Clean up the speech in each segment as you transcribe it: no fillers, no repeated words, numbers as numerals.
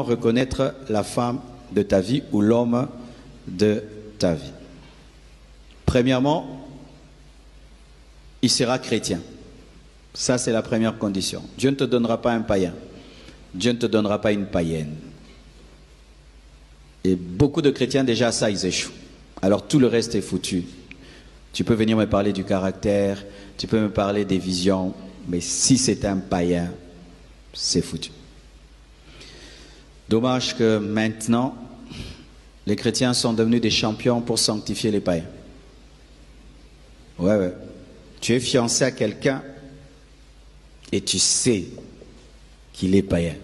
reconnaître la femme de ta vie ou l'homme de ta vie. Premièrement, il sera chrétien. Ça, c'est la première condition. Dieu ne te donnera pas un païen. Dieu ne te donnera pas une païenne. Et beaucoup de chrétiens, déjà, ça, ils échouent. Alors, tout le reste est foutu. Tu peux venir me parler du caractère, tu peux me parler des visions, mais si c'est un païen, c'est foutu. Dommage que maintenant, les chrétiens sont devenus des champions pour sanctifier les païens. Ouais. Tu es fiancé à quelqu'un et tu sais qu'il est païen.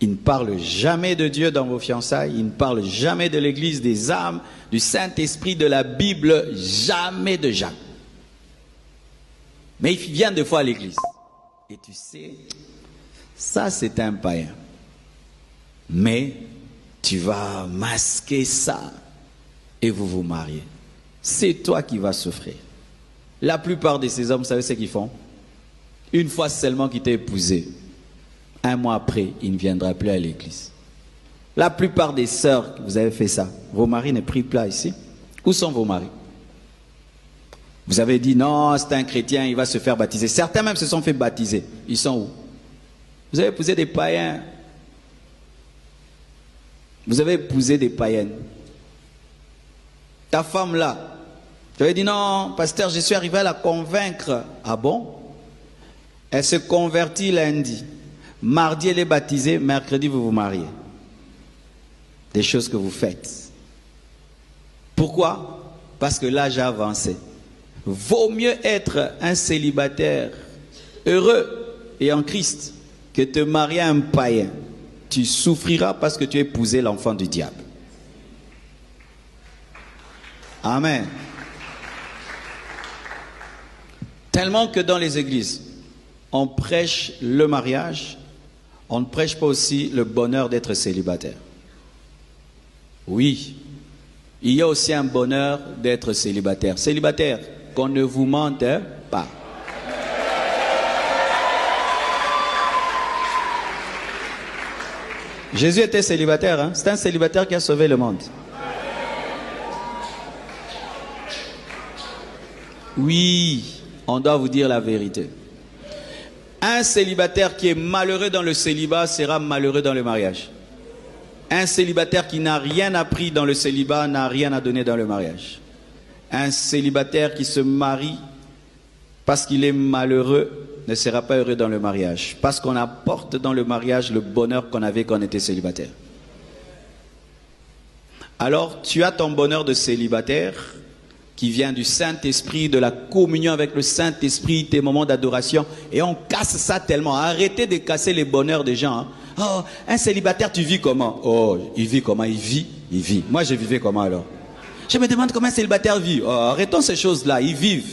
Il ne parle jamais de Dieu dans vos fiançailles, il ne parle jamais de l'Église, des âmes, du Saint-Esprit, de la Bible, jamais de Jacques. Mais il vient des fois à l'Église. Et tu sais, ça c'est un païen. Mais tu vas masquer ça et vous vous mariez. C'est toi qui vas souffrir. La plupart de ces hommes, vous savez ce qu'ils font? Une fois seulement qu'il t'a épousé, un mois après, il ne viendra plus à l'église. La plupart des sœurs, vous avez fait ça. Vos maris ne prient pas ici. Où sont vos maris? Vous avez dit, non, c'est un chrétien, il va se faire baptiser. Certains même se sont fait baptiser. Ils sont où? Vous avez épousé des païens. Vous avez épousé des païennes. Ta femme là, tu avais dit, non, pasteur, je suis arrivé à la convaincre. Ah bon? Elle se convertit lundi. Mardi, elle est baptisée. Mercredi, vous vous mariez. Des choses que vous faites. Pourquoi? Parce que l'âge a avancé. Vaut mieux être un célibataire heureux et en Christ que te marier à un païen. Tu souffriras parce que tu as épousé l'enfant du diable. Amen. Tellement que dans les églises, on prêche le mariage, on ne prêche pas aussi le bonheur d'être célibataire. Oui, il y a aussi un bonheur d'être célibataire. Célibataire, qu'on ne vous mente pas. Jésus était célibataire, hein? C'est un célibataire qui a sauvé le monde. Oui, on doit vous dire la vérité. Un célibataire qui est malheureux dans le célibat sera malheureux dans le mariage. Un célibataire qui n'a rien appris dans le célibat n'a rien à donner dans le mariage. Un célibataire qui se marie parce qu'il est malheureux ne sera pas heureux dans le mariage. Parce qu'on apporte dans le mariage le bonheur qu'on avait quand on était célibataire. Alors, tu as ton bonheur de célibataire qui vient du Saint-Esprit, de la communion avec le Saint-Esprit, tes moments d'adoration. Et on casse ça tellement. Arrêtez de casser les bonheurs des gens. Hein. Oh, un célibataire, tu vis comment? Oh, il vit comment? Il vit. Moi, je vivais comment alors? Je me demande comment un célibataire vit. Oh, arrêtons ces choses-là. Ils vivent.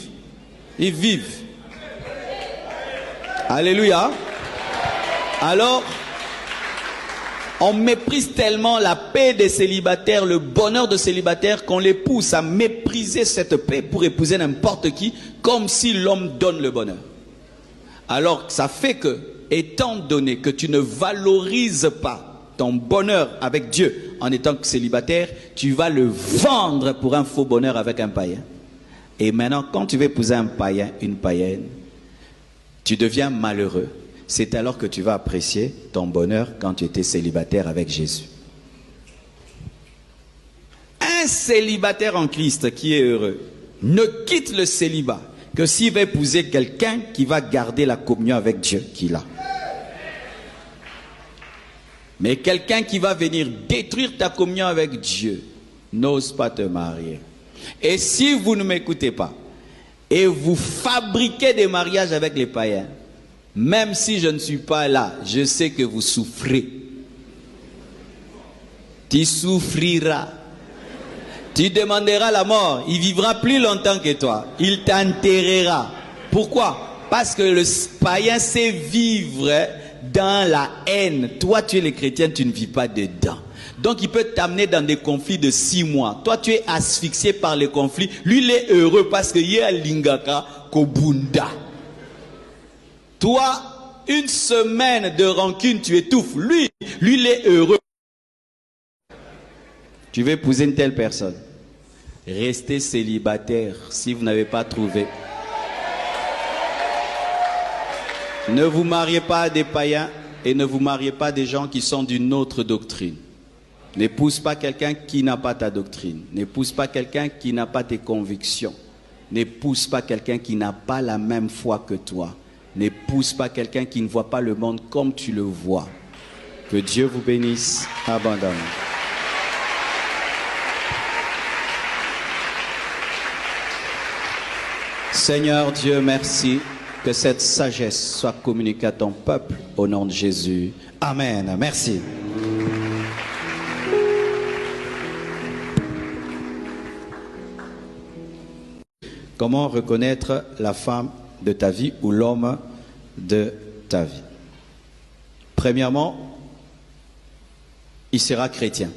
Alléluia. Alors, on méprise tellement la paix des célibataires, le bonheur de célibataire, qu'on les pousse à mépriser cette paix pour épouser n'importe qui, comme si l'homme donne le bonheur. Alors, ça fait que, étant donné que tu ne valorises pas ton bonheur avec Dieu en étant célibataire, tu vas le vendre pour un faux bonheur avec un païen. Et maintenant, quand tu veux épouser un païen, une païenne, tu deviens malheureux. C'est alors que tu vas apprécier ton bonheur quand tu étais célibataire avec Jésus. Un célibataire en Christ qui est heureux ne quitte le célibat que s'il va épouser quelqu'un qui va garder la communion avec Dieu qu'il a. Mais quelqu'un qui va venir détruire ta communion avec Dieu n'ose pas te marier. Et si vous ne m'écoutez pas et vous fabriquez des mariages avec les païens, même si je ne suis pas là, je sais que vous souffrez. Tu souffriras. Tu demanderas la mort. Il vivra plus longtemps que toi. Il t'enterrera. Pourquoi? Parce que le païen sait vivre dans la haine. Toi, tu es le chrétien, tu ne vis pas dedans. Donc, il peut t'amener dans des conflits de 6 mois. Toi, tu es asphyxié par les conflits. Lui, il est heureux parce qu'il y a Lingaka Kobunda. Toi, une semaine de rancune, tu étouffes. Lui, il est heureux. Tu veux épouser une telle personne. Restez célibataire si vous n'avez pas trouvé. Ne vous mariez pas à des païens et ne vous mariez pas à des gens qui sont d'une autre doctrine. N'épouse pas quelqu'un qui n'a pas ta doctrine. N'épouse pas quelqu'un qui n'a pas tes convictions. N'épouse pas quelqu'un qui n'a pas la même foi que toi. N'épouse pas quelqu'un qui ne voit pas le monde comme tu le vois. Que Dieu vous bénisse abondamment. Seigneur Dieu, merci que cette sagesse soit communiquée à ton peuple au nom de Jésus. Amen. Merci. Comment reconnaître la femme de ta vie ou l'homme de ta vie? Premièrement, il sera chrétien.